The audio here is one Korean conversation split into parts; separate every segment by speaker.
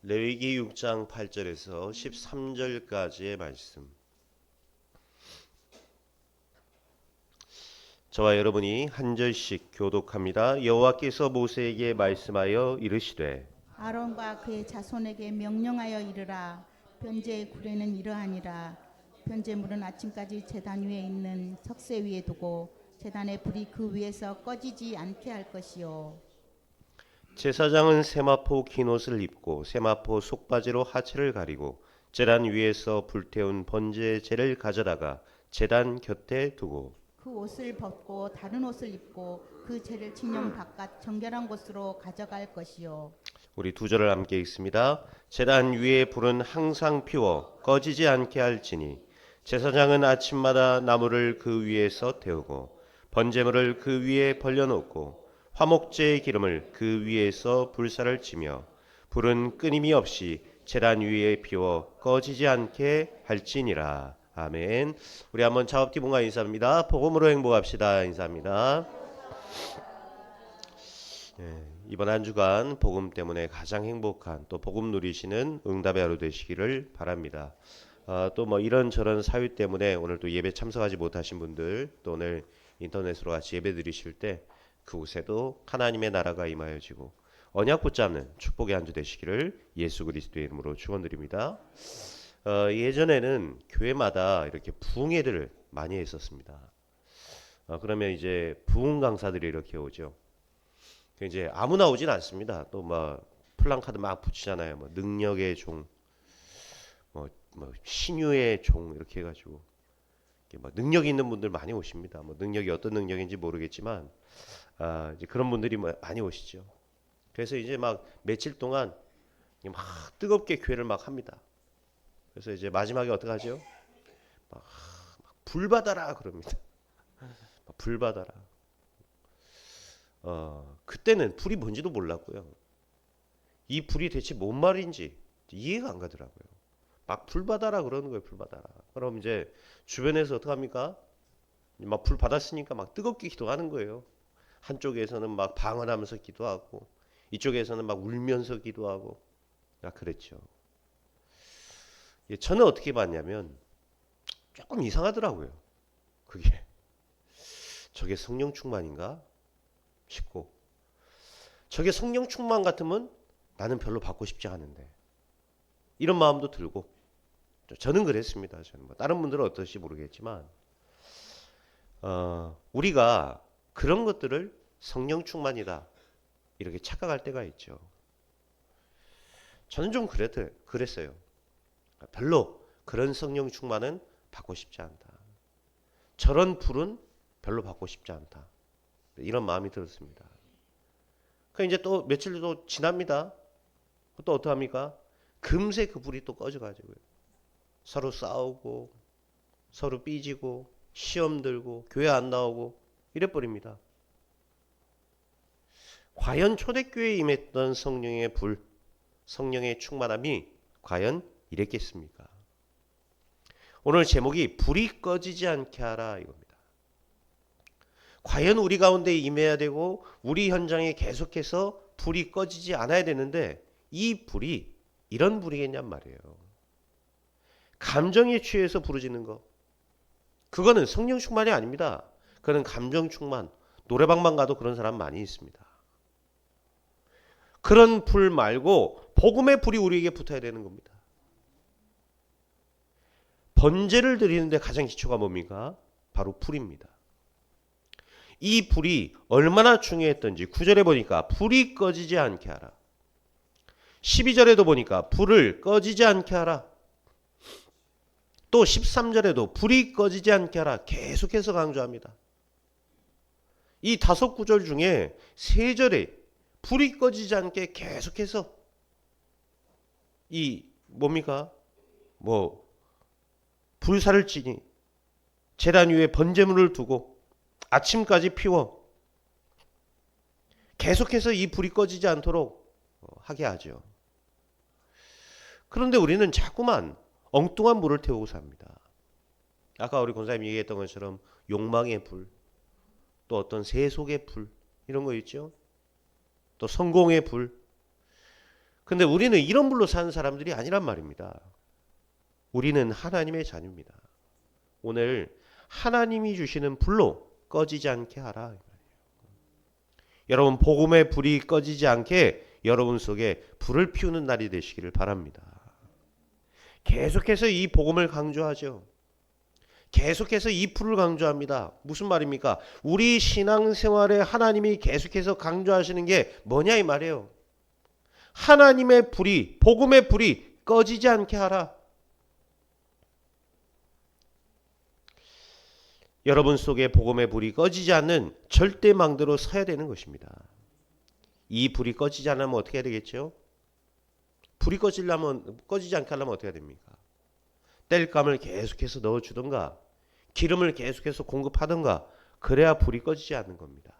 Speaker 1: 레위기 6장 8절에서 13절까지의 말씀. 저와 여러분이 한 절씩 교독합니다. 여호와께서 모세에게 말씀하여 이르시되
Speaker 2: 아론과 그의 자손에게 명령하여 이르라. 번제의 구례는 이러하니라. 번제물은 아침까지 제단 위에 있는 석쇠 위에 두고 제단의 불이 그 위에서 꺼지지 않게 할 것이요.
Speaker 1: 제사장은 세마포 긴 옷을 입고 세마포 속바지로 하체를 가리고 제단 위에서 불태운 번제의 재를 가져다가 제단 곁에 두고
Speaker 2: 그 옷을 벗고 다른 옷을 입고 그 재를 진영 바깥 정결한 곳으로 가져갈 것이요.
Speaker 1: 우리 두 절을 함께 읽습니다. 제단 위에 불은 항상 피워 꺼지지 않게 할지니 제사장은 아침마다 나무를 그 위에서 태우고 번제물을 그 위에 벌려놓고 화목제의 기름을 그 위에서 불사를 치며 불은 끊임이 없이 제단 위에 피워 꺼지지 않게 할지니라. 아멘. 우리 한번 자업기본과 인사합니다. 복음으로 행복합시다. 인사합니다. 이번 한 주간 복음 때문에 가장 행복한 또 복음 누리시는 응답의 하루 되시기를 바랍니다. 또 뭐 이런저런 사유 때문에 오늘 또 예배 참석하지 못하신 분들 또 오늘 인터넷으로 같이 예배 드리실 때 그곳에도 하나님의 나라가 임하여지고 언약 붙잡는 축복의 한 주 되시기를 예수 그리스도의 이름으로 축원드립니다. 예전에는 교회마다 이렇게 부흥회들을 많이 했었습니다. 그러면 이제 부흥 강사들이 이렇게 오죠. 이제 아무나 오진 않습니다. 또 막 플랜카드 막 붙이잖아요. 뭐 능력의 종, 뭐 신유의 종 이렇게 해가지고 막 능력 있는 분들 많이 오십니다. 뭐 능력이 어떤 능력인지 모르겠지만 이제 그런 분들이 많이 오시죠. 그래서 이제 막 며칠 동안 막 뜨겁게 교회를 막 합니다. 그래서 이제 마지막에 어떻게 하죠? 불 받아라 그럽니다. 불 받아라. 그때는 불이 뭔지도 몰랐고요. 이 불이 대체 뭔 말인지 이해가 안 가더라고요. 막 불 받아라 그러는 거예요. 불 받아라. 그럼 이제 주변에서 어떻게 합니까? 막 불 받았으니까 막 뜨겁게 기도하는 거예요. 한쪽에서는 막 방언하면서 기도하고 이쪽에서는 막 울면서 기도하고 그랬죠. 저는 어떻게 봤냐면 조금 이상하더라고요. 그게 저게 성령 충만인가 싶고 저게 성령 충만 같으면 나는 별로 받고 싶지 않은데 이런 마음도 들고 저는 그랬습니다. 저는 뭐 다른 분들은 어떨지 모르겠지만 우리가 그런 것들을 성령 충만이다 이렇게 착각할 때가 있죠. 저는 좀 그랬어요. 별로 그런 성령 충만은 받고 싶지 않다. 저런 불은 별로 받고 싶지 않다. 이런 마음이 들었습니다. 그 이제 또 며칠 또 지납니다. 또 어떡합니까? 금세 그 불이 또 꺼져가지고요. 서로 싸우고 서로 삐지고 시험 들고 교회 안 나오고 이래버립니다. 과연 초대교회에 임했던 성령의 불, 성령의 충만함이 과연 이랬겠습니까? 오늘 제목이 불이 꺼지지 않게 하라 이겁니다. 과연 우리 가운데 임해야 되고 우리 현장에 계속해서 불이 꺼지지 않아야 되는데 이 불이 이런 불이겠냔 말이에요. 감정에 취해서 부르짖는 거. 그거는 성령 충만이 아닙니다. 그거는 감정 충만. 노래방만 가도 그런 사람 많이 있습니다. 그런 불 말고 복음의 불이 우리에게 붙어야 되는 겁니다. 번제를 드리는데 가장 기초가 뭡니까? 바로 불입니다. 이 불이 얼마나 중요했던지 9절에 보니까 불이 꺼지지 않게 하라. 12절에도 보니까 불을 꺼지지 않게 하라. 또 13절에도 불이 꺼지지 않게 하라. 계속해서 강조합니다. 이 5구절 중에 3절에 불이 꺼지지 않게 계속해서 이 뭡니까? 불사를 지니 제단 위에 번제물을 두고 아침까지 피워 계속해서 이 불이 꺼지지 않도록 하게 하죠. 그런데 우리는 자꾸만 엉뚱한 불을 태우고 삽니다. 아까 우리 권사님이 얘기했던 것처럼 욕망의 불, 또 어떤 세속의 불 이런 거 있죠. 또 성공의 불. 근데 우리는 이런 불로 사는 사람들이 아니란 말입니다. 우리는 하나님의 자녀입니다. 오늘 하나님이 주시는 불로 꺼지지 않게 하라. 여러분, 복음의 불이 꺼지지 않게 여러분 속에 불을 피우는 날이 되시기를 바랍니다. 계속해서 이 복음을 강조하죠. 계속해서 이 불을 강조합니다. 무슨 말입니까? 우리 신앙생활에 하나님이 계속해서 강조하시는 게 뭐냐 이 말이에요. 하나님의 불이, 복음의 불이 꺼지지 않게 하라. 여러분 속에 복음의 불이 꺼지지 않는 절대망대로 서야 되는 것입니다. 이 불이 꺼지지 않으면 어떻게 해야 되겠죠? 불이 꺼지지 않게 하려면 어떻게 해야 됩니까? 땔감을 계속해서 넣어주던가 기름을 계속해서 공급하던가 그래야 불이 꺼지지 않는 겁니다.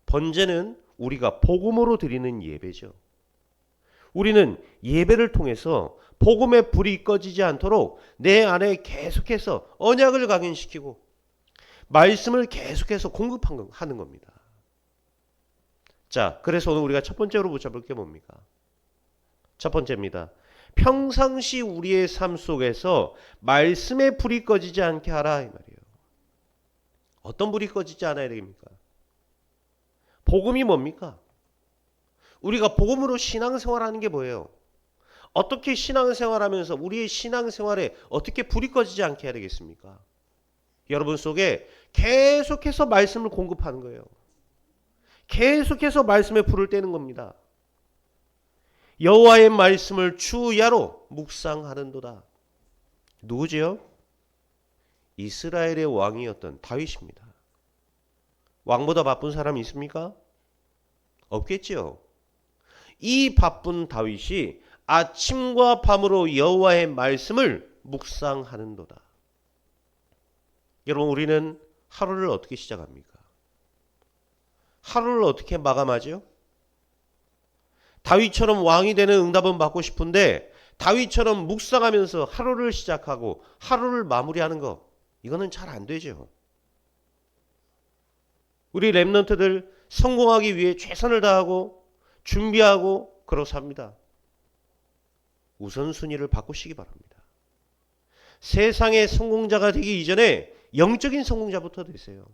Speaker 1: 번제는 우리가 복음으로 드리는 예배죠. 우리는 예배를 통해서 복음의 불이 꺼지지 않도록 내 안에 계속해서 언약을 각인시키고 말씀을 계속해서 공급하는 겁니다. 자, 그래서 오늘 우리가 첫 번째로 붙잡을 게 뭡니까? 첫 번째입니다. 평상시 우리의 삶 속에서 말씀의 불이 꺼지지 않게 하라 이 말이에요. 어떤 불이 꺼지지 않아야 됩니까? 복음이 뭡니까? 우리가 복음으로 신앙생활하는 게 뭐예요? 어떻게 신앙생활하면서 우리의 신앙생활에 어떻게 불이 꺼지지 않게 해야 되겠습니까? 여러분 속에 계속해서 말씀을 공급하는 거예요. 계속해서 말씀에 불을 떼는 겁니다. 여호와의 말씀을 주야로 묵상하는도다. 누구지요? 이스라엘의 왕이었던 다윗입니다. 왕보다 바쁜 사람이 있습니까? 없겠지요. 이 바쁜 다윗이 아침과 밤으로 여호와의 말씀을 묵상하는도다. 여러분, 우리는 하루를 어떻게 시작합니까? 하루를 어떻게 마감하죠? 다윗처럼 왕이 되는 응답은 받고 싶은데 다윗처럼 묵상하면서 하루를 시작하고 하루를 마무리하는 거, 이거는 잘 안 되죠. 우리 렘넌트들 성공하기 위해 최선을 다하고 준비하고 그러고 삽니다. 우선순위를 바꾸시기 바랍니다. 세상의 성공자가 되기 이전에 영적인 성공자부터 되세요.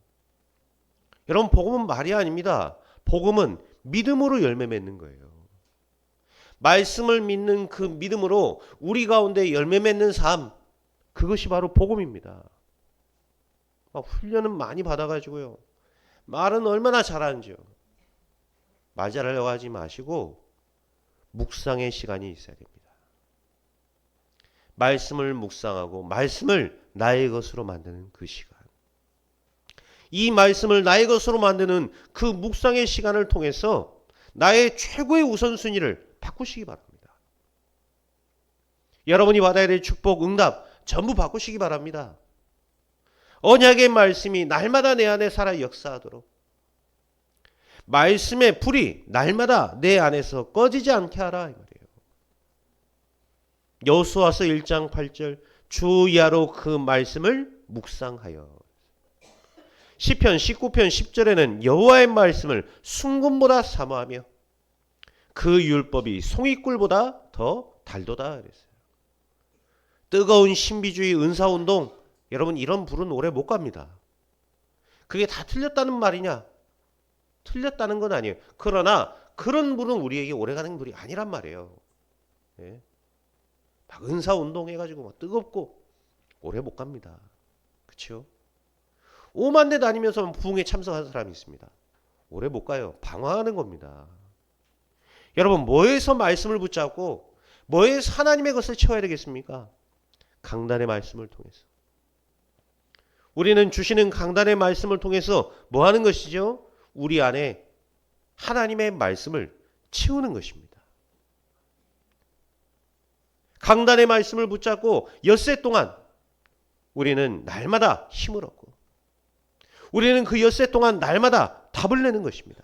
Speaker 1: 여러분, 복음은 말이 아닙니다. 복음은 믿음으로 열매 맺는 거예요. 말씀을 믿는 그 믿음으로 우리 가운데 열매 맺는 삶, 그것이 바로 복음입니다. 훈련은 많이 받아가지고요. 말은 얼마나 잘하는지요. 말 잘하려고 하지 마시고 묵상의 시간이 있어야 됩니다. 말씀을 묵상하고 말씀을 나의 것으로 만드는 그 시간. 이 말씀을 나의 것으로 만드는 그 묵상의 시간을 통해서 나의 최고의 우선순위를 바꾸시기 바랍니다. 여러분이 받아야 될 축복, 응답 전부 바꾸시기 바랍니다. 언약의 말씀이 날마다 내 안에 살아 역사하도록 말씀의 불이 날마다 내 안에서 꺼지지 않게 하라 이 말이에요. 여호수아서 1장 8절 주야로 그 말씀을 묵상하여. 시편 19편 10절에는 여호와의 말씀을 순금보다 사모하며 그 율법이 송이꿀보다 더 달도다 그랬어요. 뜨거운 신비주의 은사운동, 여러분 이런 불은 오래 못 갑니다. 그게 다 틀렸다는 말이냐? 틀렸다는 건 아니에요. 그러나 그런 불은 우리에게 오래가는 불이 아니란 말이에요. 예? 막 은사운동 해가지고 막 뜨겁고 오래 못 갑니다. 그렇죠? 5만 대 다니면서 부흥에 참석한 사람이 있습니다. 오래 못 가요. 방황하는 겁니다. 여러분, 뭐에서 말씀을 붙잡고 뭐에서 하나님의 것을 채워야 되겠습니까? 강단의 말씀을 통해서. 우리는 주시는 강단의 말씀을 통해서 뭐 하는 것이죠? 우리 안에 하나님의 말씀을 채우는 것입니다. 강단의 말씀을 붙잡고 엿새 동안 우리는 날마다 힘을 얻고 우리는 그 엿새 동안 날마다 답을 내는 것입니다.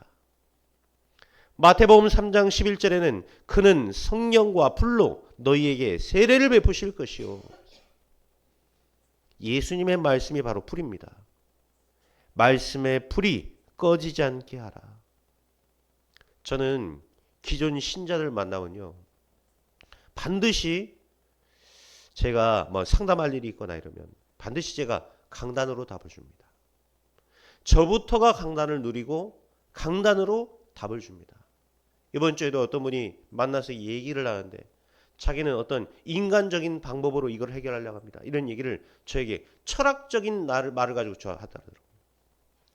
Speaker 1: 마태복음 3장 11절에는 그는 성령과 불로 너희에게 세례를 베푸실 것이요. 예수님의 말씀이 바로 불입니다. 말씀의 불이 꺼지지 않게 하라. 저는 기존 신자들 만나면요, 반드시 제가 뭐 상담할 일이 있거나 이러면 반드시 제가 강단으로 답을 줍니다. 저부터가 강단을 누리고 강단으로 답을 줍니다. 이번 주에도 어떤 분이 만나서 얘기를 하는데 자기는 어떤 인간적인 방법으로 이걸 해결하려고 합니다. 이런 얘기를 저에게 철학적인 말을 가지고 하더라고요.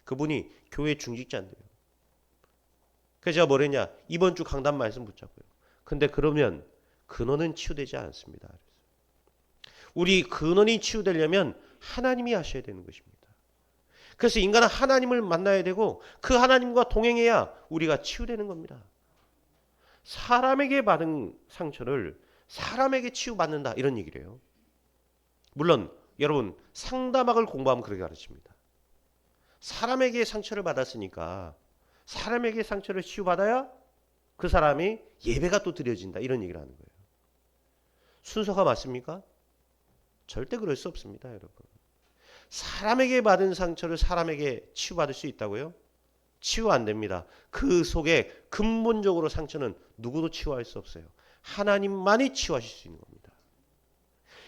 Speaker 1: 그분이 교회 중직자인데요. 그래서 제가 뭐랬냐, 이번 주 강단 말씀 붙잡고요. 근데 그러면 근원은 치유되지 않습니다. 우리 근원이 치유되려면 하나님이 하셔야 되는 것입니다. 그래서 인간은 하나님을 만나야 되고 그 하나님과 동행해야 우리가 치유되는 겁니다. 사람에게 받은 상처를 사람에게 치유받는다, 이런 얘기를 해요. 물론 여러분 상담학을 공부하면 그렇게 가르칩니다. 사람에게 상처를 받았으니까 사람에게 상처를 치유받아야 그 사람이 예배가 또 드려진다, 이런 얘기를 하는 거예요. 순서가 맞습니까? 절대 그럴 수 없습니다, 여러분. 사람에게 받은 상처를 사람에게 치유받을 수 있다고요? 치유 안 됩니다. 그 속에 근본적으로 상처는 누구도 치유할 수 없어요. 하나님만이 치유하실 수 있는 겁니다.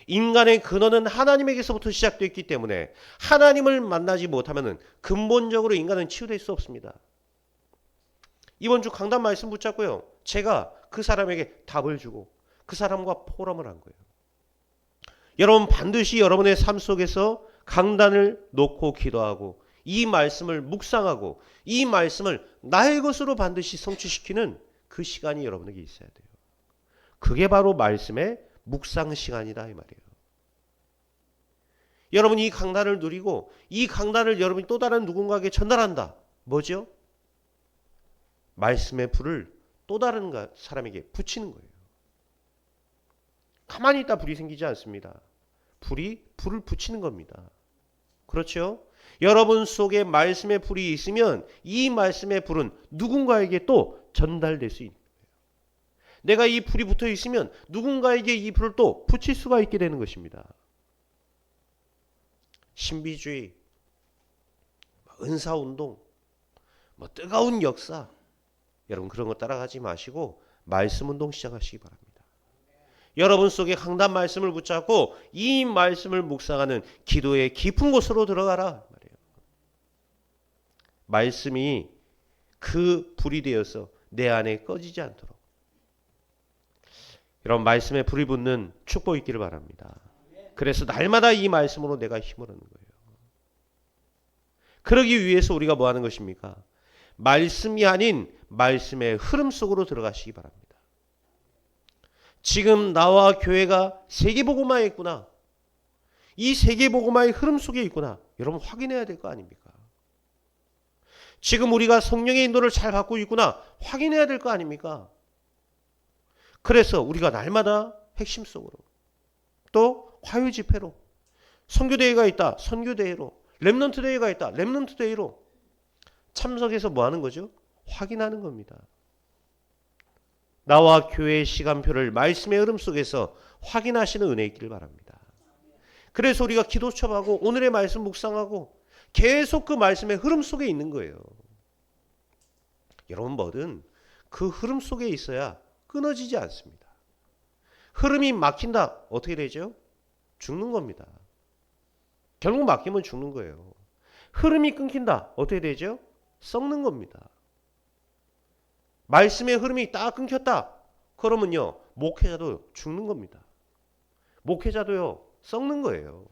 Speaker 1: 인간의 근원은 하나님에게서부터 시작됐기 때문에 하나님을 만나지 못하면 근본적으로 인간은 치유될 수 없습니다. 이번 주 강단 말씀 붙잡고요, 제가 그 사람에게 답을 주고 그 사람과 포럼을 한 거예요. 여러분 반드시 여러분의 삶 속에서 강단을 놓고 기도하고 이 말씀을 묵상하고 이 말씀을 나의 것으로 반드시 성취시키는 그 시간이 여러분에게 있어야 돼요. 그게 바로 말씀의 묵상 시간이다, 이 말이에요. 여러분이 이 강단을 누리고 이 강단을 여러분이 또 다른 누군가에게 전달한다. 뭐죠? 말씀의 불을 또 다른 사람에게 붙이는 거예요. 가만히 있다 불이 생기지 않습니다. 불을 붙이는 겁니다. 그렇죠? 여러분 속에 말씀의 불이 있으면 이 말씀의 불은 누군가에게 또 전달될 수 있는 거예요. 내가 이 불이 붙어 있으면 누군가에게 이 불을 또 붙일 수가 있게 되는 것입니다. 신비주의, 은사운동, 뜨거운 역사, 여러분 그런 거 따라가지 마시고 말씀운동 시작하시기 바랍니다. 여러분 속에 강단 말씀을 붙잡고 이 말씀을 묵상하는 기도의 깊은 곳으로 들어가라 말이에요. 말씀이 그 불이 되어서 내 안에 꺼지지 않도록 여러분 말씀에 불이 붙는 축복이 있기를 바랍니다. 그래서 날마다 이 말씀으로 내가 힘을 얻는 거예요. 그러기 위해서 우리가 뭐 하는 것입니까? 말씀이 아닌 말씀의 흐름 속으로 들어가시기 바랍니다. 지금 나와 교회가 세계복음화에 있구나. 이 세계복음화의 흐름 속에 있구나. 여러분 확인해야 될 거 아닙니까? 지금 우리가 성령의 인도를 잘 받고 있구나. 확인해야 될 거 아닙니까? 그래서 우리가 날마다 핵심 속으로 또 화요 집회로 선교대회가 있다. 선교대회로 렘넌트 대회가 있다. 렘넌트 대회로 참석해서 뭐 하는 거죠? 확인하는 겁니다. 나와 교회의 시간표를 말씀의 흐름 속에서 확인하시는 은혜 있기를 바랍니다. 그래서 우리가 기도첩하고 오늘의 말씀 묵상하고 계속 그 말씀의 흐름 속에 있는 거예요. 여러분 뭐든 그 흐름 속에 있어야 끊어지지 않습니다. 흐름이 막힌다. 어떻게 되죠? 죽는 겁니다. 결국 막히면 죽는 거예요. 흐름이 끊긴다. 어떻게 되죠? 썩는 겁니다. 말씀의 흐름이 딱 끊겼다. 그러면요, 목회자도 죽는 겁니다. 목회자도요, 썩는 거예요.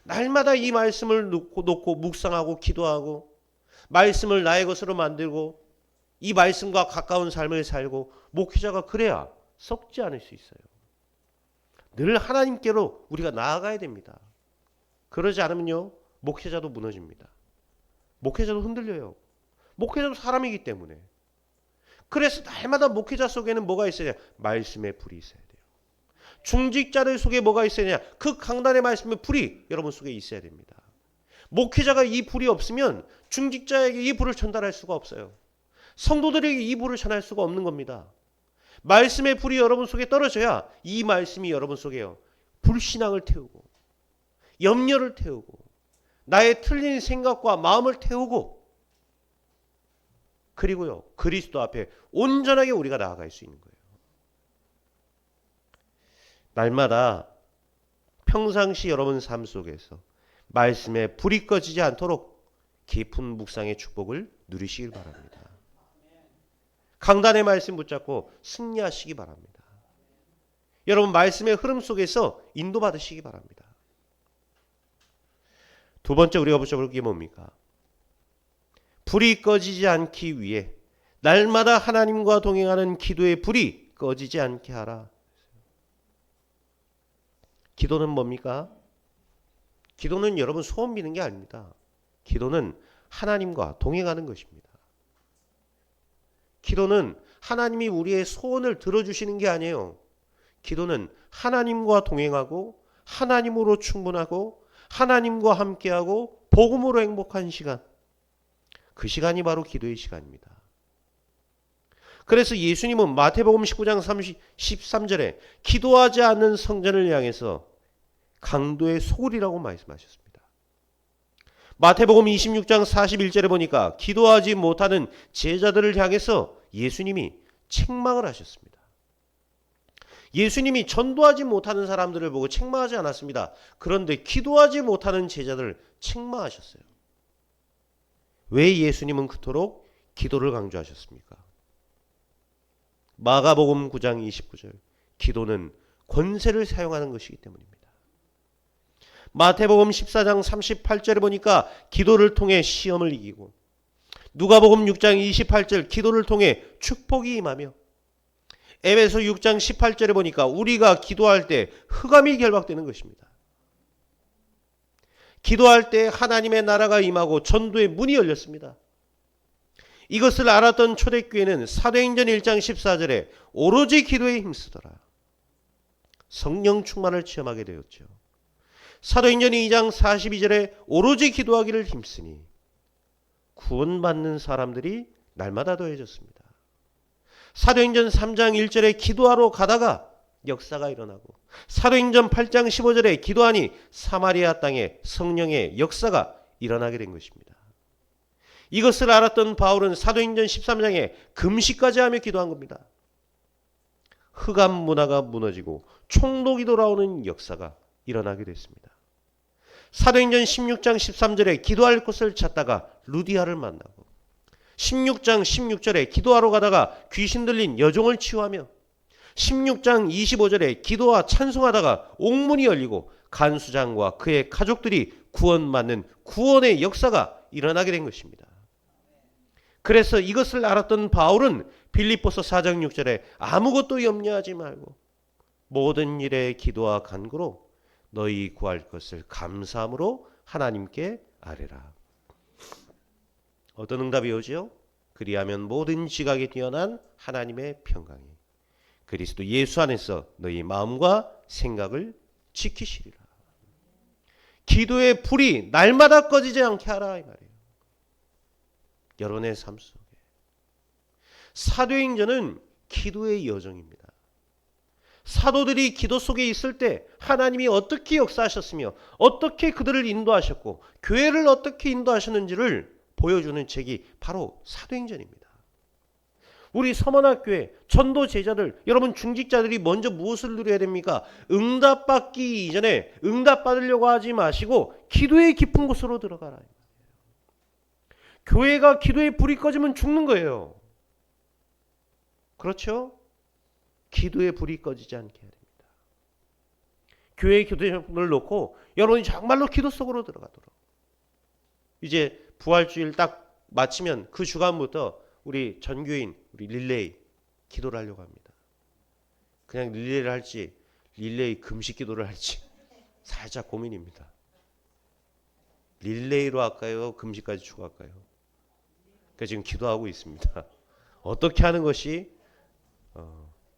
Speaker 1: 날마다 이 말씀을 놓고 묵상하고 기도하고 말씀을 나의 것으로 만들고 이 말씀과 가까운 삶을 살고 목회자가 그래야 썩지 않을 수 있어요. 늘 하나님께로 우리가 나아가야 됩니다. 그러지 않으면요, 목회자도 무너집니다. 목회자도 흔들려요. 목회자도 사람이기 때문에. 그래서 날마다 목회자 속에는 뭐가 있어야 돼요? 말씀의 불이 있어야 돼요. 중직자들 속에 뭐가 있어야 되냐? 그 강단의 말씀의 불이 여러분 속에 있어야 됩니다. 목회자가 이 불이 없으면 중직자에게 이 불을 전달할 수가 없어요. 성도들에게 이 불을 전할 수가 없는 겁니다. 말씀의 불이 여러분 속에 떨어져야 이 말씀이 여러분 속에요, 불신앙을 태우고 염려를 태우고 나의 틀린 생각과 마음을 태우고 그리고요, 그리스도 앞에 온전하게 우리가 나아갈 수 있는 거예요. 날마다 평상시 여러분 삶 속에서 말씀에 불이 꺼지지 않도록 깊은 묵상의 축복을 누리시길 바랍니다. 강단의 말씀 붙잡고 승리하시기 바랍니다. 여러분 말씀의 흐름 속에서 인도받으시기 바랍니다. 두 번째 우리가 붙잡을 게 뭡니까? 불이 꺼지지 않기 위해 날마다 하나님과 동행하는 기도의 불이 꺼지지 않게 하라. 기도는 뭡니까? 기도는 여러분 소원 비는 게 아닙니다. 기도는 하나님과 동행하는 것입니다. 기도는 하나님이 우리의 소원을 들어주시는 게 아니에요. 기도는 하나님과 동행하고 하나님으로 충분하고 하나님과 함께하고 복음으로 행복한 시간. 그 시간이 바로 기도의 시간입니다. 그래서 예수님은 마태복음 19장 13절에 기도하지 않는 성전을 향해서 강도의 소굴이라고 말씀하셨습니다. 마태복음 26장 41절에 보니까 기도하지 못하는 제자들을 향해서 예수님이 책망을 하셨습니다. 예수님이 전도하지 못하는 사람들을 보고 책망하지 않았습니다. 그런데 기도하지 못하는 제자들을 책망하셨어요. 왜 예수님은 그토록 기도를 강조하셨습니까? 마가복음 9장 29절 기도는 권세를 사용하는 것이기 때문입니다. 마태복음 14장 38절에 보니까 기도를 통해 시험을 이기고, 누가복음 6장 28절 기도를 통해 축복이 임하며, 에베소 6장 18절에 보니까 우리가 기도할 때 흑암이 결박되는 것입니다. 기도할 때 하나님의 나라가 임하고 전도의 문이 열렸습니다. 이것을 알았던 초대교회는 사도행전 1장 14절에 오로지 기도에 힘쓰더라. 성령 충만을 체험하게 되었죠. 사도행전 2장 42절에 오로지 기도하기를 힘쓰니 구원받는 사람들이 날마다 더해졌습니다. 사도행전 3장 1절에 기도하러 가다가 역사가 일어나고, 사도행전 8장 15절에 기도하니 사마리아 땅에 성령의 역사가 일어나게 된 것입니다. 이것을 알았던 바울은 사도행전 13장에 금식까지 하며 기도한 겁니다. 흑암 문화가 무너지고 총독이 돌아오는 역사가 일어나게 됐습니다. 사도행전 16장 13절에 기도할 곳을 찾다가 루디아를 만나고, 16장 16절에 기도하러 가다가 귀신 들린 여종을 치유하며, 16장 25절에 기도와 찬송하다가 옥문이 열리고 간수장과 그의 가족들이 구원받는 구원의 역사가 일어나게 된 것입니다. 그래서 이것을 알았던 바울은 빌립보서 4장 6절에 아무것도 염려하지 말고 모든 일에 기도와 간구로 너희 구할 것을 감사함으로 하나님께 아뢰라. 어떤 응답이 오지요? 그리하면 모든 지각에 뛰어난 하나님의 평강이 그리스도 예수 안에서 너희 마음과 생각을 지키시리라. 기도의 불이 날마다 꺼지지 않게 하라 이 말이에요. 여러분의 삶 속에 사도행전은 기도의 여정입니다. 사도들이 기도 속에 있을 때 하나님이 어떻게 역사하셨으며 어떻게 그들을 인도하셨고 교회를 어떻게 인도하셨는지를 보여주는 책이 바로 사도행전입니다. 우리 서머나교회 전도 제자들, 여러분 중직자들이 먼저 무엇을 누려야 됩니까? 응답받기 이전에 응답받으려고 하지 마시고 기도의 깊은 곳으로 들어가라. 교회가 기도의 불이 꺼지면 죽는 거예요. 그렇죠? 기도의 불이 꺼지지 않게 해야 됩니다. 교회의 기도를 놓고 여러분이 정말로 기도 속으로 들어가도록. 이제 부활주일 딱 마치면 그 주간부터 우리 전교인, 우리 릴레이 기도를 하려고 합니다. 그냥 릴레이를 할지 릴레이 금식 기도를 할지 살짝 고민입니다. 릴레이로 할까요? 금식까지 추가할까요? 그러니까 지금 기도하고 있습니다. 어떻게 하는 것이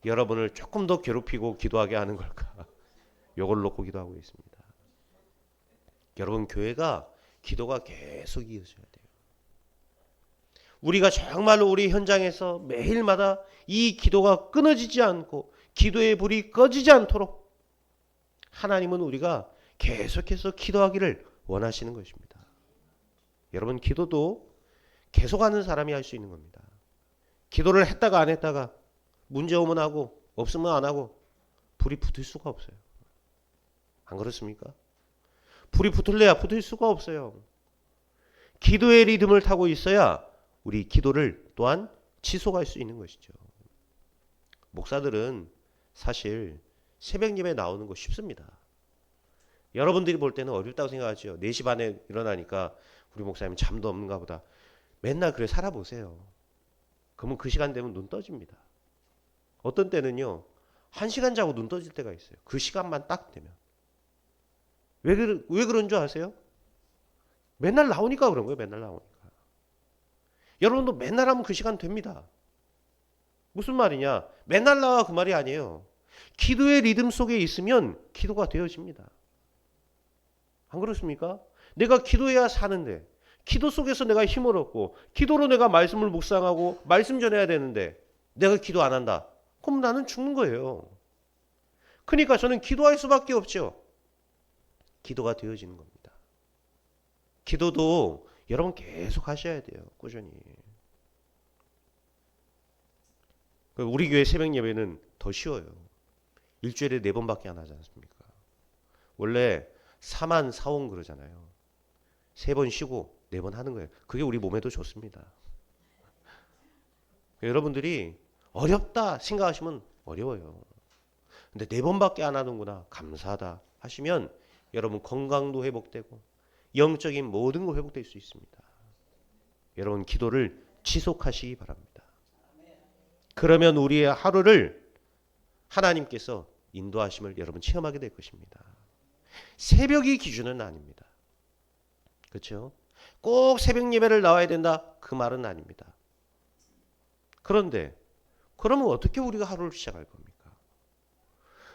Speaker 1: 여러분을 조금 더 괴롭히고 기도하게 하는 걸까? 이걸 놓고 기도하고 있습니다. 여러분 교회가 기도가 계속 이어져야 돼요. 우리가 정말로 우리 현장에서 매일마다 이 기도가 끊어지지 않고 기도의 불이 꺼지지 않도록 하나님은 우리가 계속해서 기도하기를 원하시는 것입니다. 여러분 기도도 계속하는 사람이 할 수 있는 겁니다. 기도를 했다가 안 했다가 문제 오면 하고 없으면 안 하고 불이 붙을 수가 없어요. 안 그렇습니까? 불이 붙을래야 붙을 수가 없어요. 기도의 리듬을 타고 있어야 우리 기도를 또한 지속할 수 있는 것이죠. 목사들은 사실 새벽 예배 나오는 거 쉽습니다. 여러분들이 볼 때는 어렵다고 생각하죠. 4시 반에 일어나니까 우리 목사님 잠도 없는가 보다. 맨날 그래 살아보세요. 그러면 그 시간 되면 눈 떠집니다. 어떤 때는요. 1시간 자고 눈 떠질 때가 있어요. 그 시간만 딱 되면. 왜 그런 줄 아세요? 맨날 나오니까 그런 거예요. 맨날 나오니까. 여러분도 맨날 하면 그 시간 됩니다. 무슨 말이냐? 맨날 나와 그 말이 아니에요. 기도의 리듬 속에 있으면 기도가 되어집니다. 안 그렇습니까? 내가 기도해야 사는데 기도 속에서 내가 힘을 얻고 기도로 내가 말씀을 묵상하고 말씀 전해야 되는데 내가 기도 안 한다. 그럼 나는 죽는 거예요. 그러니까 저는 기도할 수밖에 없죠. 기도가 되어지는 겁니다. 기도도 여러분 계속 하셔야 돼요. 꾸준히. 우리 교회 새벽 예배는 더 쉬워요. 일주일에 4번밖에 안 하지 않습니까? 원래 4만 4원 그러잖아요. 3번 쉬고 4번 하는 거예요. 그게 우리 몸에도 좋습니다. 여러분들이 어렵다 생각하시면 어려워요. 근데 4번밖에 안 하는구나. 감사하다 하시면 여러분 건강도 회복되고 영적인 모든 거 회복될 수 있습니다. 여러분 기도를 지속하시기 바랍니다. 그러면 우리의 하루를 하나님께서 인도하심을 여러분 체험하게 될 것입니다. 새벽이 기준은 아닙니다. 그렇죠? 꼭 새벽 예배를 나와야 된다 그 말은 아닙니다. 그런데 그러면 어떻게 우리가 하루를 시작할 겁니까?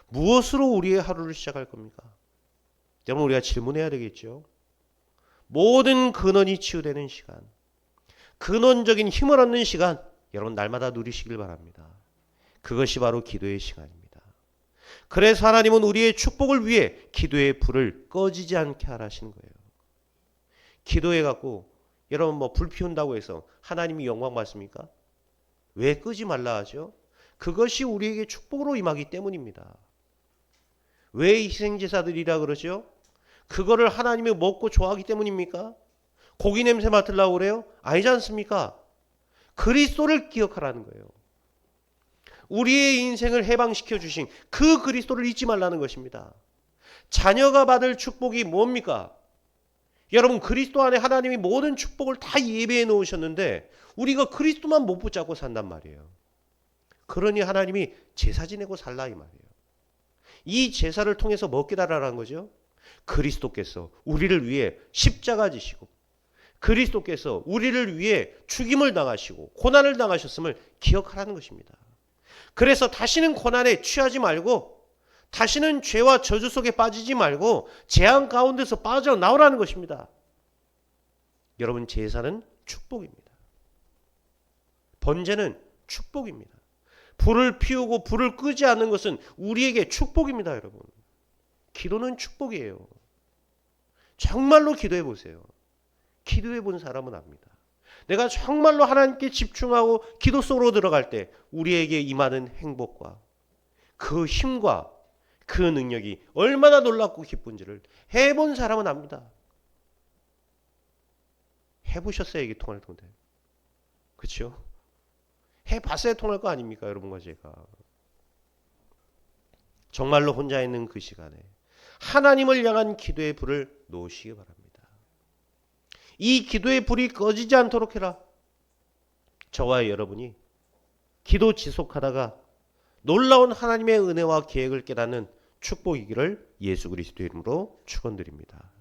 Speaker 1: 무엇으로 우리의 하루를 시작할 겁니까? 여러분 우리가 질문해야 되겠죠. 모든 근원이 치유되는 시간, 근원적인 힘을 얻는 시간 여러분 날마다 누리시길 바랍니다. 그것이 바로 기도의 시간입니다. 그래서 하나님은 우리의 축복을 위해 기도의 불을 꺼지지 않게 하라시는 거예요. 기도해 갖고 여러분 뭐 불 피운다고 해서 하나님이 영광 받습니까? 왜 끄지 말라 하죠? 그것이 우리에게 축복으로 임하기 때문입니다. 왜 희생제사들이라 그러죠? 그거를 하나님이 먹고 좋아하기 때문입니까? 고기 냄새 맡으려고 그래요? 아니지 않습니까? 그리스도를 기억하라는 거예요. 우리의 인생을 해방시켜 주신 그 그리스도를 잊지 말라는 것입니다. 자녀가 받을 축복이 뭡니까? 여러분 그리스도 안에 하나님이 모든 축복을 다 예배해 놓으셨는데 우리가 그리스도만 못 붙잡고 산단 말이에요. 그러니 하나님이 제사 지내고 살라 이 말이에요. 이 제사를 통해서 뭐 깨달으라는 거죠? 그리스도께서 우리를 위해 십자가 지시고 그리스도께서 우리를 위해 죽임을 당하시고 고난을 당하셨음을 기억하라는 것입니다. 그래서 다시는 고난에 취하지 말고 다시는 죄와 저주 속에 빠지지 말고 재앙 가운데서 빠져나오라는 것입니다. 여러분 제사는 축복입니다. 번제는 축복입니다. 불을 피우고 불을 끄지 않는 것은 우리에게 축복입니다. 여러분 기도는 축복이에요. 정말로 기도해 보세요. 기도해 본 사람은 압니다. 내가 정말로 하나님께 집중하고 기도 속으로 들어갈 때 우리에게 임하는 행복과 그 힘과 그 능력이 얼마나 놀랍고 기쁜지를 해본 사람은 압니다. 해보셨어요? 이게 통할 텐데. 그렇죠? 해봤어야 통할 거 아닙니까? 여러분과 제가. 정말로 혼자 있는 그 시간에 하나님을 향한 기도의 불을 놓으시기 바랍니다. 이 기도의 불이 꺼지지 않도록 해라. 저와 여러분이 기도 지속하다가 놀라운 하나님의 은혜와 계획을 깨닫는 축복이기를 예수 그리스도 이름으로 축원드립니다.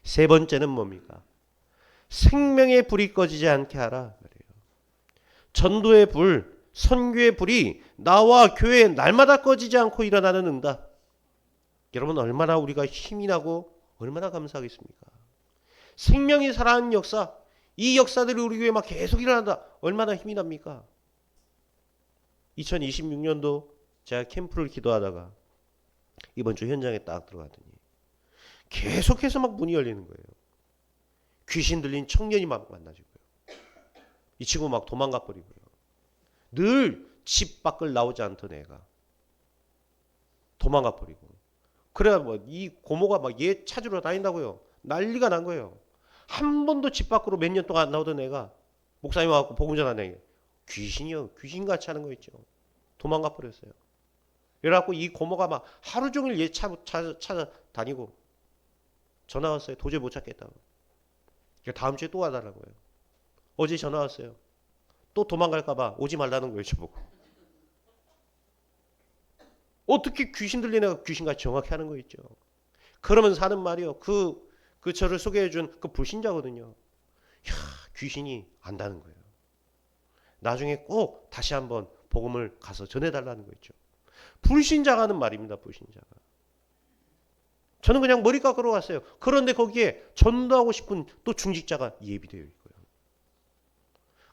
Speaker 1: 세 번째는 뭡니까? 생명의 불이 꺼지지 않게 하라. 전도의 불, 선교의 불이 나와 교회에 날마다 꺼지지 않고 일어나는 응답. 여러분 얼마나 우리가 힘이 나고 얼마나 감사하겠습니까? 생명이 살아나는 역사, 이 역사들이 우리 교회에 막 계속 일어난다. 얼마나 힘이 납니까? 2026년도 제가 캠프를 기도하다가 이번 주 현장에 딱 들어갔더니 계속해서 막 문이 열리는 거예요. 귀신 들린 청년이 막 만나지고요. 이 친구 막 도망가 버리고요. 늘 집 밖을 나오지 않던 애가 도망가 버리고. 그래야 뭐 이 고모가 막 얘 찾으러 다닌다고요. 난리가 난 거예요. 한 번도 집 밖으로 몇 년 동안 안 나오던 애가 목사님 와갖고 복음 전하는 애. 귀신이요. 귀신같이 하는 거 있죠. 도망가 버렸어요. 그래갖고 이 고모가 막 하루 종일 얘 찾아다니고 전화 왔어요. 도저히 못 찾겠다고. 다음 주에 또 와달라고요. 어제 전화 왔어요. 또 도망갈까봐 오지 말라는 거예요. 저보고. 어떻게 귀신 들린 애가 귀신같이 정확히 하는 거 있죠. 그러면서 하는 말이요. 그 저를 소개해준 그 불신자거든요. 야, 귀신이 안다는 거예요. 나중에 꼭 다시 한번 복음을 가서 전해달라는 거 있죠. 불신자가 하는 말입니다. 불신자가. 저는 그냥 머리 깎으러 갔어요. 그런데 거기에 전도하고 싶은 또 중직자가 예비되어 있고요.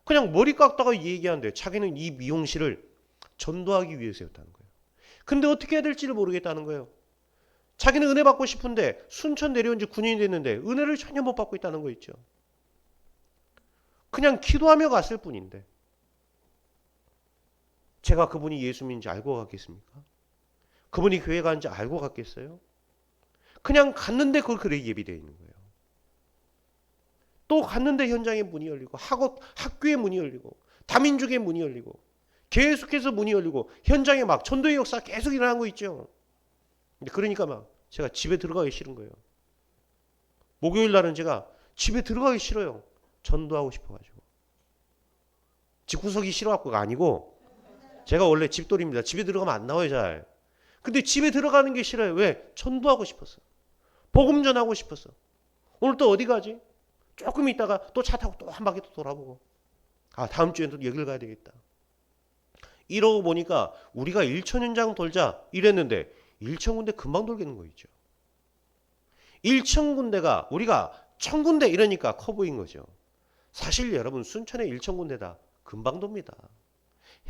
Speaker 1: 그냥 머리 깎다가 얘기하는데 자기는 이 미용실을 전도하기 위해서였다는 거예요. 근데 어떻게 해야 될지를 모르겠다는 거예요. 자기는 은혜 받고 싶은데 순천 내려온 지 9년이 됐는데 은혜를 전혀 못 받고 있다는 거 있죠. 그냥 기도하며 갔을 뿐인데 제가 그분이 예수님인지 알고 갔겠습니까? 그분이 교회 가는지 알고 갔겠어요? 그냥 갔는데 그걸 그래 예비되어 있는 거예요. 또 갔는데 현장에 문이 열리고 학교에 문이 열리고 다민족에 문이 열리고 계속해서 문이 열리고 현장에 막 전도의 역사 계속 일어나는 거 있죠. 그러니까 막 제가 집에 들어가기 싫은 거예요. 목요일 날은 제가 집에 들어가기 싫어요. 전도하고 싶어가지고. 집구석이 싫어갖고가 아니고 제가 원래 집돌이입니다. 집에 들어가면 안 나와요 잘. 근데 집에 들어가는 게 싫어요. 왜? 전도하고 싶었어. 복음 전하고 싶었어. 오늘 또 어디 가지? 조금 있다가 또 차 타고 또 한 바퀴 또 돌아보고 다음 주엔 또 여길 가야 되겠다. 이러고 보니까 우리가 1천 현장 돌자 이랬는데 1천 군데 금방 돌겠는 거 있죠. 1천 군데가 우리가 1,000군데 이러니까 커 보인 거죠. 사실 여러분 순천에 1천 군데다 금방 돕니다.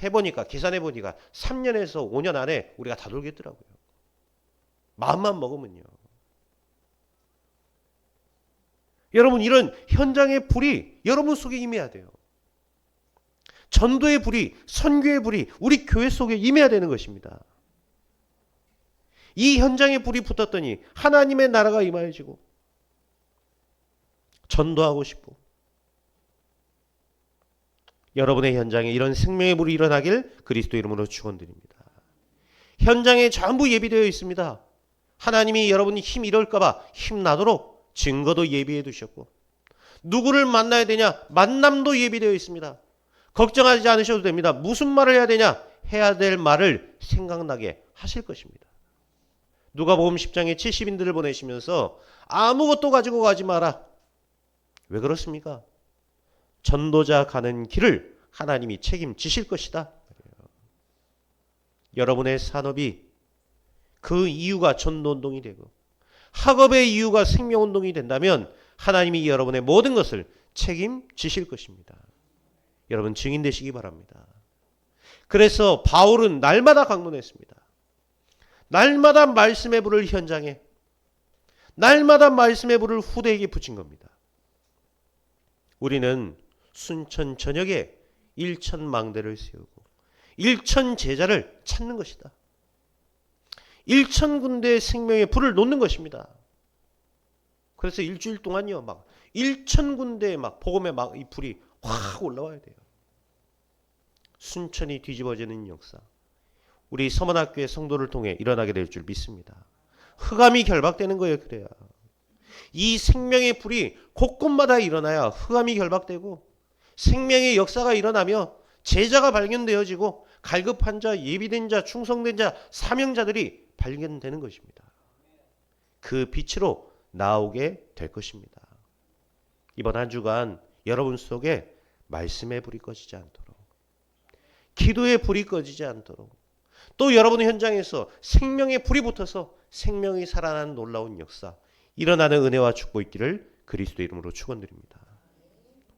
Speaker 1: 해보니까 계산해보니까 3년에서 5년 안에 우리가 다 돌겠더라고요. 마음만 먹으면요. 여러분 이런 현장의 불이 여러분 속에 임해야 돼요. 전도의 불이, 선교의 불이 우리 교회 속에 임해야 되는 것입니다. 이 현장의 불이 붙었더니 하나님의 나라가 임하여지고 전도하고 싶고 여러분의 현장에 이런 생명의 불이 일어나길 그리스도 이름으로 축원드립니다. 현장에 전부 예비되어 있습니다. 하나님이 여러분이 힘 잃을까봐 힘나도록 증거도 예비해 두셨고 누구를 만나야 되냐 만남도 예비되어 있습니다. 걱정하지 않으셔도 됩니다. 무슨 말을 해야 되냐 해야 될 말을 생각나게 하실 것입니다. 누가복음 10장에 70인들을 보내시면서 아무것도 가지고 가지 마라. 왜 그렇습니까? 전도자 가는 길을 하나님이 책임지실 것이다. 여러분의 산업이 그 이유가 전도운동이 되고 학업의 이유가 생명운동이 된다면 하나님이 여러분의 모든 것을 책임지실 것입니다. 여러분 증인 되시기 바랍니다. 그래서 바울은 날마다 강론했습니다. 날마다 말씀의 불을 현장에 날마다 말씀의 불을 후대에게 붙인 겁니다. 우리는 순천 전역에 1천 망대를 세우고 1천 제자를 찾는 것이다. 1천 군데의 생명의 불을 놓는 것입니다. 그래서 일주일 동안요, 막 1천 군데에 막 복음의 막 이 불이 확 올라와야 돼요. 순천이 뒤집어지는 역사. 우리 서문학교의 성도를 통해 일어나게 될 줄 믿습니다. 흑암이 결박되는 거예요. 그래야. 이 생명의 불이 곳곳마다 일어나야 흑암이 결박되고 생명의 역사가 일어나며 제자가 발견되어지고 갈급한 자, 예비된 자, 충성된 자, 사명자들이 발견되는 것입니다. 그 빛으로 나오게 될 것입니다. 이번 한 주간 여러분 속에 말씀의 불이 꺼지지 않도록 기도의 불이 꺼지지 않도록 또 여러분의 현장에서 생명의 불이 붙어서 생명이 살아나는 놀라운 역사 일어나는 은혜와 축복 있기를 그리스도 이름으로 축원드립니다.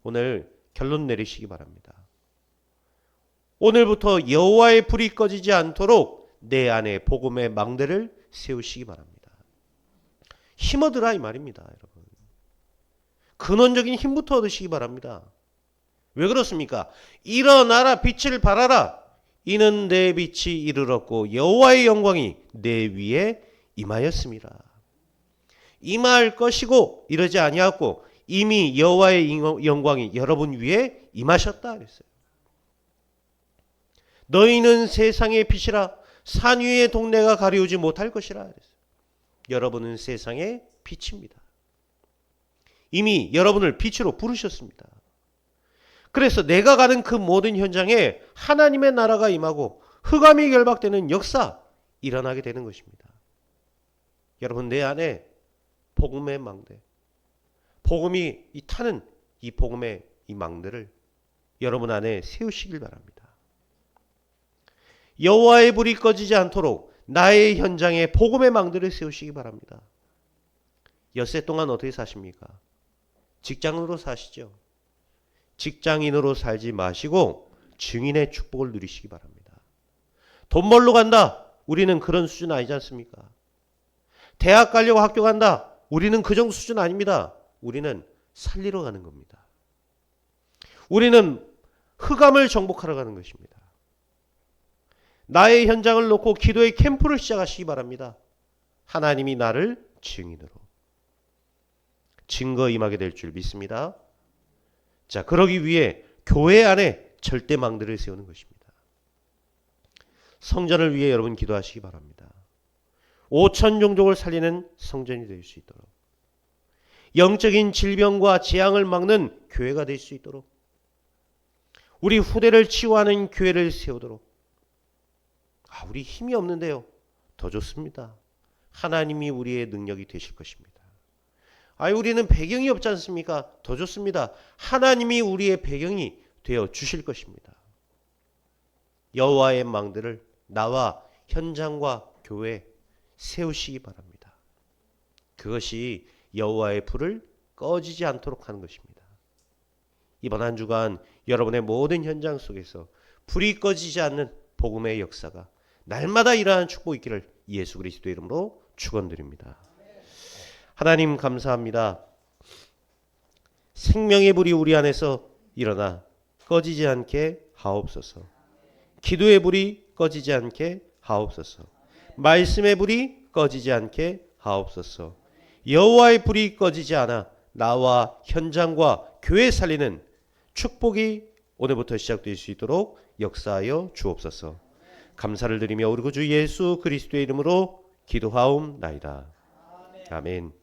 Speaker 1: 오늘 결론 내리시기 바랍니다. 오늘부터 여호와의 불이 꺼지지 않도록 내 안에 복음의 망대를 세우시기 바랍니다. 힘 얻으라 이 말입니다. 여러분. 근원적인 힘부터 얻으시기 바랍니다. 왜 그렇습니까? 일어나라, 빛을 발하라. 이는 내 빛이 이르렀고 여호와의 영광이 내 위에 임하였습니다. 임할 것이고 이러지 아니하고 이미 여호와의 영광이 여러분 위에 임하셨다 그랬어요. 너희는 세상의 빛이라. 산 위의 동네가 가리우지 못할 것이라 그랬어요. 여러분은 세상의 빛입니다. 이미 여러분을 빛으로 부르셨습니다. 그래서 내가 가는 그 모든 현장에 하나님의 나라가 임하고 흑암이 결박되는 역사 일어나게 되는 것입니다. 여러분, 내 안에 복음의 망대, 복음이 타는 이 복음의 이 망대를 여러분 안에 세우시길 바랍니다. 여호와의 불이 꺼지지 않도록 나의 현장에 복음의 망대를 세우시기 바랍니다. 엿새 동안 어떻게 사십니까? 직장으로 사시죠. 직장인으로 살지 마시고 증인의 축복을 누리시기 바랍니다. 돈 벌러 간다. 우리는 그런 수준 아니지 않습니까? 대학 가려고 학교 간다. 우리는 그 정도 수준 아닙니다. 우리는 살리러 가는 겁니다. 우리는 흑암을 정복하러 가는 것입니다. 나의 현장을 놓고 기도의 캠프를 시작하시기 바랍니다. 하나님이 나를 증인으로 증거 임하게 될 줄 믿습니다. 자, 그러기 위해 교회 안에 절대 망대를 세우는 것입니다. 성전을 위해 여러분 기도하시기 바랍니다. 5천 종족을 살리는 성전이 될 수 있도록, 영적인 질병과 재앙을 막는 교회가 될 수 있도록, 우리 후대를 치유하는 교회를 세우도록. 우리 힘이 없는데요. 더 좋습니다. 하나님이 우리의 능력이 되실 것입니다. 우리는 배경이 없지 않습니까? 더 좋습니다. 하나님이 우리의 배경이 되어 주실 것입니다. 여호와의 망대를 나와 현장과 교회에 세우시기 바랍니다. 그것이 여호와의 불을 꺼지지 않도록 하는 것입니다. 이번 한 주간 여러분의 모든 현장 속에서 불이 꺼지지 않는 복음의 역사가 날마다 일어나는 축복이 있기를 예수 그리스도의 이름으로 축원드립니다. 하나님 감사합니다. 생명의 불이 우리 안에서 일어나 꺼지지 않게 하옵소서. 기도의 불이 꺼지지 않게 하옵소서. 말씀의 불이 꺼지지 않게 하옵소서. 여호와의 불이 꺼지지 않아 나와 현장과 교회 살리는 축복이 오늘부터 시작될 수 있도록 역사하여 주옵소서. 감사를 드리며 우리 구주 예수 그리스도의 이름으로 기도하옵나이다. 아멘.